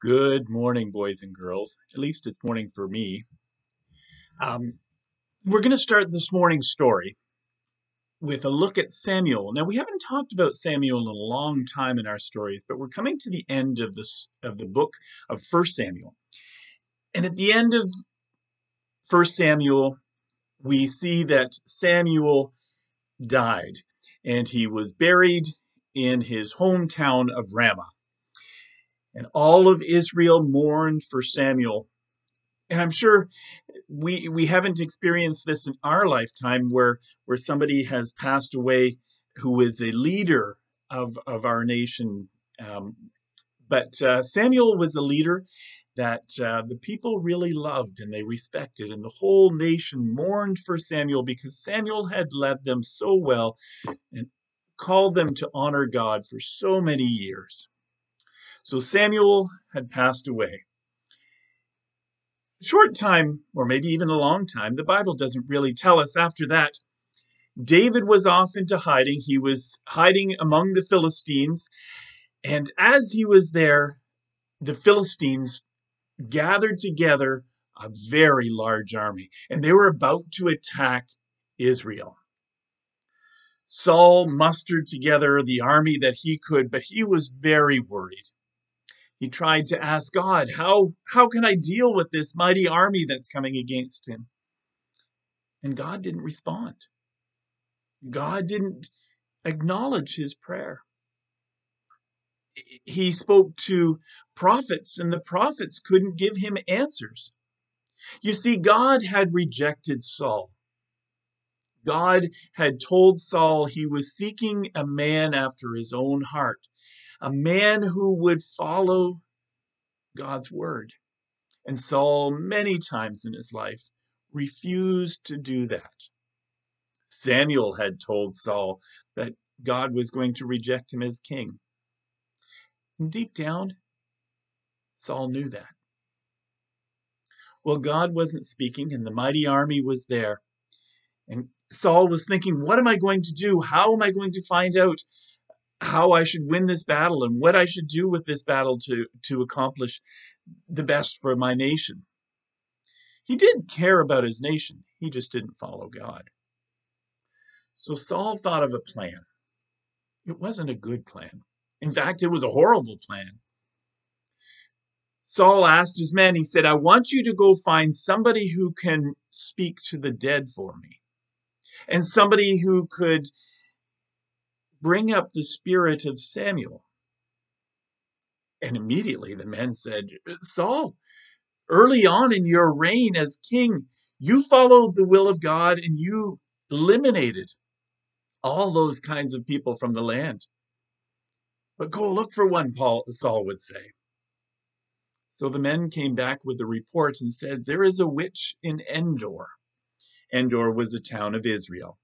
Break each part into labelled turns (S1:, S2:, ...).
S1: Good morning, boys and girls. At least it's morning for me. Um, we're going to start this morning's story with a look at Samuel. Now, we haven't talked about Samuel in a long time in our stories, but we're coming to the end of the book of First Samuel. And at the end of First Samuel, we see that Samuel died, and he was buried in his hometown of Ramah. And all of Israel mourned for Samuel. And I'm sure we haven't experienced this in our lifetime where somebody has passed away who is a leader of our nation. But Samuel was a leader that the people really loved and they respected, and the whole nation mourned for Samuel because Samuel had led them so well and called them to honor God for so many years. So Samuel had passed away. Short time, or maybe even a long time, the Bible doesn't really tell us after that. David was off into hiding. He was hiding among the Philistines. And as he was there, the Philistines gathered together a very large army, and they were about to attack Israel. Saul mustered together the army that he could, but he was very worried. He tried to ask God, how can I deal with this mighty army that's coming against him? And God didn't respond. God didn't acknowledge his prayer. He spoke to prophets, and the prophets couldn't give him answers. You see, God had rejected Saul. God had told Saul he was seeking a man after his own heart, a man who would follow God's word. And Saul, many times in his life, refused to do that. Samuel had told Saul that God was going to reject him as king. And deep down, Saul knew that. Well, God wasn't speaking, and the mighty army was there. And Saul was thinking, what am I going to do? How am I going to find out how I should win this battle and what I should do with this battle to accomplish the best for my nation? He did care about his nation. He just didn't follow God. So Saul thought of a plan. It wasn't a good plan. In fact, it was a horrible plan. Saul asked his men, he said, I want you to go find somebody who can speak to the dead for me, and somebody who could bring up the spirit of Samuel. And immediately the men said, Saul, early on in your reign as king, you followed the will of God and you eliminated all those kinds of people from the land. But go look for one, Saul would say. So the men came back with a report and said, there is a witch in En-dor. En-dor was a town of Israel.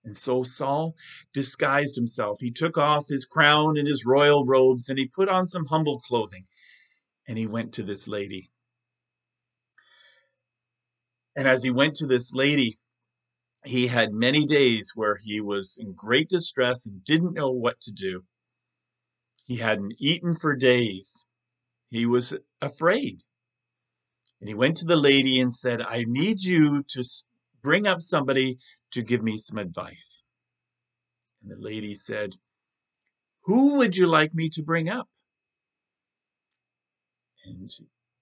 S1: And so Saul disguised himself. He took off his crown and his royal robes, and he put on some humble clothing, and he went to this lady. And as he went to this lady, he had many days where he was in great distress and didn't know what to do. He hadn't eaten for days. He was afraid. And he went to the lady and said, I need you to bring up somebody to give me some advice. And the lady said, who would you like me to bring up? And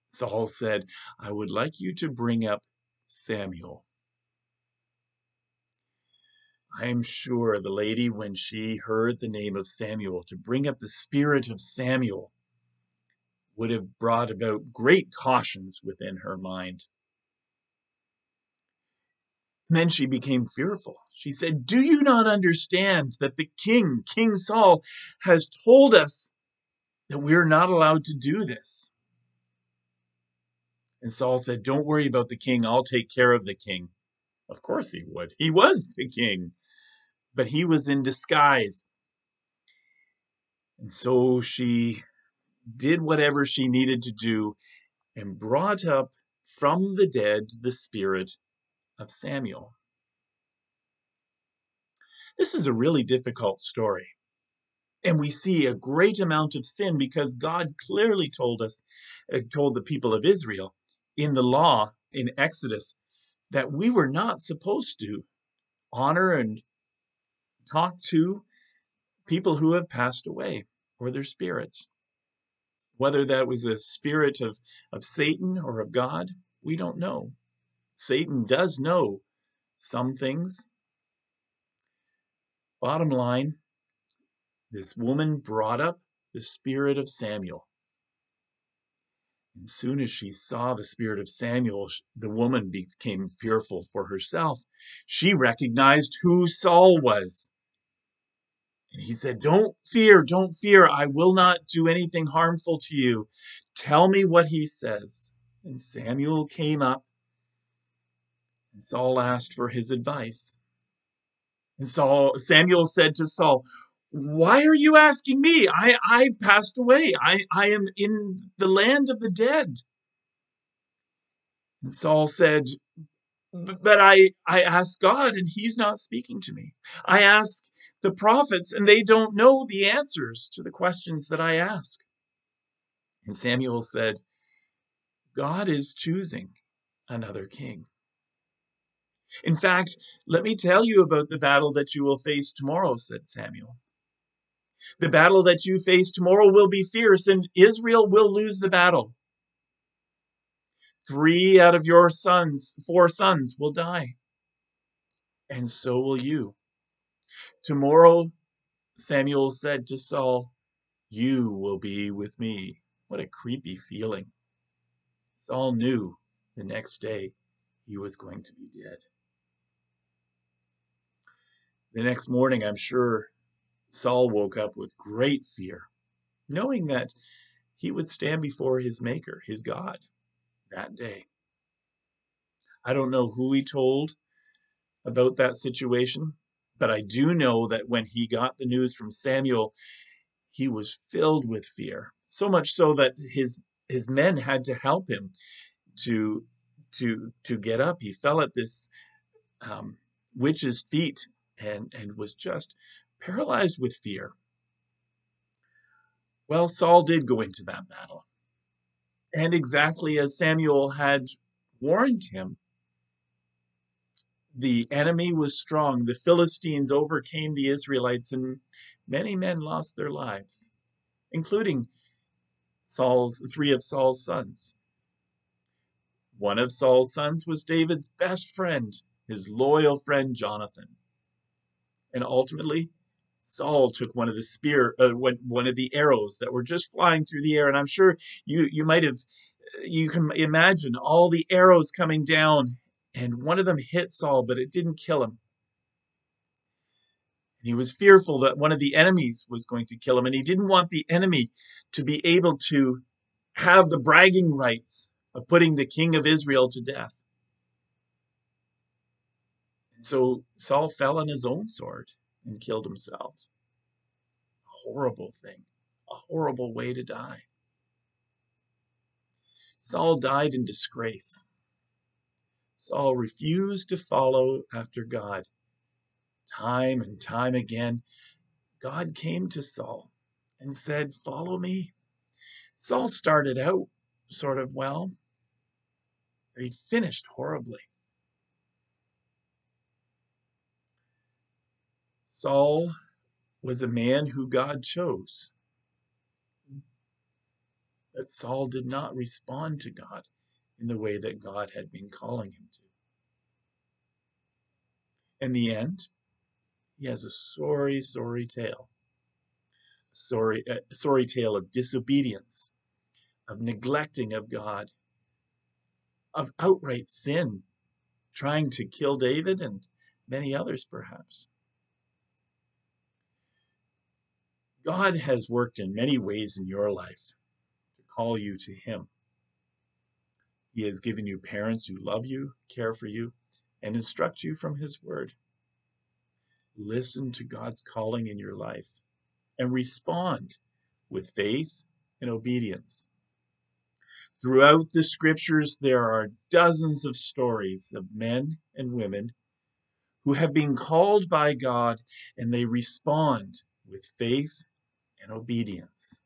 S1: Saul said, I would like you to bring up Samuel. I am sure the lady, when she heard the name of Samuel, to bring up the spirit of Samuel, would have brought about great cautions within her mind. And then she became fearful. She said, do you not understand that the king, King Saul, has told us that we're not allowed to do this? And Saul said, don't worry about the king. I'll take care of the king. Of course he would. He was the king, but he was in disguise. And so she did whatever she needed to do and brought up from the dead the spirit of Samuel. This is a really difficult story. And we see a great amount of sin because God clearly told us, told the people of Israel in the law in Exodus that we were not supposed to honor and talk to people who have passed away or their spirits. Whether that was a spirit of Satan or of God, we don't know. Satan does know some things. Bottom line, this woman brought up the spirit of Samuel. As soon as she saw the spirit of Samuel, the woman became fearful for herself. She recognized who Saul was. And he said, don't fear, don't fear. I will not do anything harmful to you. Tell me what he says. And Samuel came up, and Saul asked for his advice. And Samuel said to Saul, why are you asking me? I've passed away. I am in the land of the dead. And Saul said, but I ask God and he's not speaking to me. I ask the prophets and they don't know the answers to the questions that I ask. And Samuel said, God is choosing another king. In fact, let me tell you about the battle that you will face tomorrow, said Samuel. The battle that you face tomorrow will be fierce, and Israel will lose the battle. 3 out of your 4 sons will die, and so will you. Tomorrow, Samuel said to Saul, you will be with me. What a creepy feeling. Saul knew the next day he was going to be dead. The next morning, I'm sure Saul woke up with great fear, knowing that he would stand before his Maker, his God, that day. I don't know who he told about that situation, but I do know that when he got the news from Samuel, he was filled with fear, so much so that his men had to help him to get up. He fell at this witch's feet and was just paralyzed with fear. Well, Saul did go into that battle. And exactly as Samuel had warned him, the enemy was strong. The Philistines overcame the Israelites, and many men lost their lives, including 3 of Saul's sons. One of Saul's sons was David's best friend, his loyal friend Jonathan. And ultimately, Saul took one of the arrows that were just flying through the air, and I'm sure you can imagine all the arrows coming down, and one of them hit Saul, but it didn't kill him. And he was fearful that one of the enemies was going to kill him, and he didn't want the enemy to be able to have the bragging rights of putting the king of Israel to death. And so Saul fell on his own sword and killed himself. A horrible thing, a horrible way to die. Saul died in disgrace. Saul refused to follow after God. Time and time again, God came to Saul and said, follow me. Saul started out sort of well, but he finished horribly. Saul was a man who God chose. But Saul did not respond to God in the way that God had been calling him to. In the end, he has a sorry, sorry tale. A sorry tale of disobedience, of neglecting of God, of outright sin, trying to kill David and many others perhaps. God has worked in many ways in your life to call you to him. He has given you parents who love you, care for you, and instruct you from his word. Listen to God's calling in your life and respond with faith and obedience. Throughout the scriptures, there are dozens of stories of men and women who have been called by God and they respond with faith and obedience.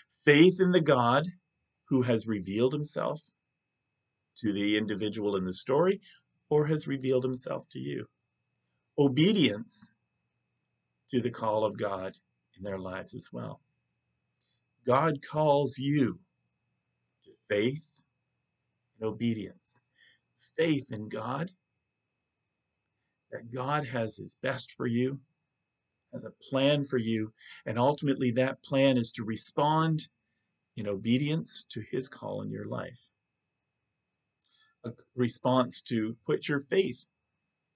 S1: Faith in the God who has revealed himself to the individual in the story or has revealed himself to you. Obedience to the call of God in their lives as well. God calls you to faith and obedience. Faith in God, that God has his best for you, has a plan for you, and ultimately that plan is to respond in obedience to his call in your life. A response to put your faith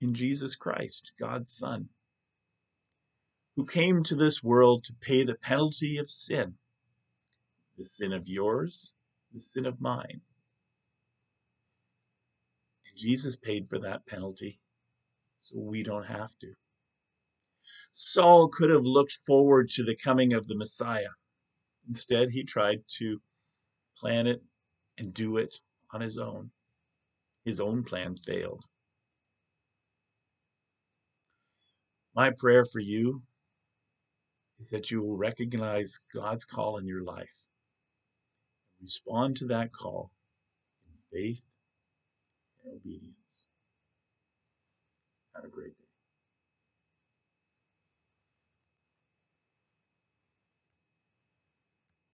S1: in Jesus Christ, God's Son, who came to this world to pay the penalty of sin, the sin of yours, the sin of mine. And Jesus paid for that penalty, so we don't have to. Saul could have looked forward to the coming of the Messiah. Instead, he tried to plan it and do it on his own. His own plan failed. My prayer for you is that you will recognize God's call in your life and respond to that call in faith and obedience. Have a great day.